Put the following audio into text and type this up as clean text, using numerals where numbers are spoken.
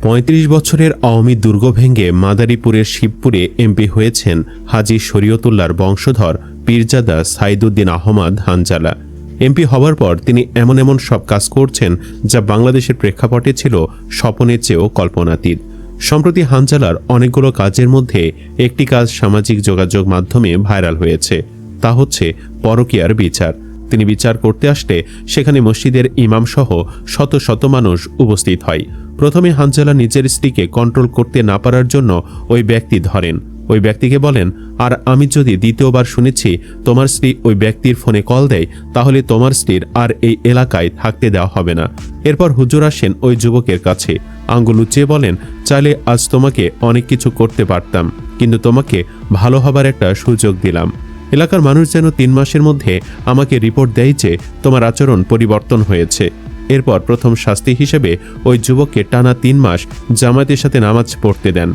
৩৫ বছরের আওয়ামী দুর্গ ভেঙে মাদারীপুরের শিবপুরে এমপি হয়েছেন হাজী শরীয়তুল্লাহর বংশধর পীরজাদা সাইদুদ্দিন আহমদ হানজালা। এমপি হবার পর তিনি এমন এমন সব কাজ করছেন যা বাংলাদেশের প্রেক্ষাপটে ছিল স্বপ্নের চেয়েও কল্পনাতীত। সম্প্রতি হানজালার অনেকগুলো কাজের মধ্যে একটি কাজ সামাজিক যোগাযোগ মাধ্যমে ভাইরাল হয়েছে, তা হচ্ছে পরকীয়ার বিচার। তিনি বিচার করতে আসলে সেখানে মসজিদের ইমামসহ শত শত মানুষ উপস্থিত হয়। প্রথমে হানজালা নিজের স্ত্রীকে কন্ট্রোল করতে না পারার জন্য ওই ব্যক্তি ধরেন। ওই ব্যক্তিকে বলেন, আর আমি যদি দ্বিতীয়বার শুনেছি তোমার স্ত্রী ওই ব্যক্তির ফোনে কল দেয়, তাহলে তোমার স্ত্রীর আর এই এলাকায় থাকতে দেওয়া হবে না। এরপর হুজুর আসেন ওই যুবকের কাছে, আঙ্গুল উঁচিয়ে বলেন, চাইলে আজ তোমাকে অনেক কিছু করতে পারতাম, কিন্তু তোমাকে ভালো হবার একটা সুযোগ দিলাম। এলাকার মানুষ যেন ৩ মাসের মধ্যে আমাকে রিপোর্ট দেয় যে তোমার আচরণ পরিবর্তন হয়েছে। এরপর প্রথম শাস্তি হিসেবে ওই যুবককে টানা ৩ মাস জামায়াতের সাথে নামাজ পড়তে দেন।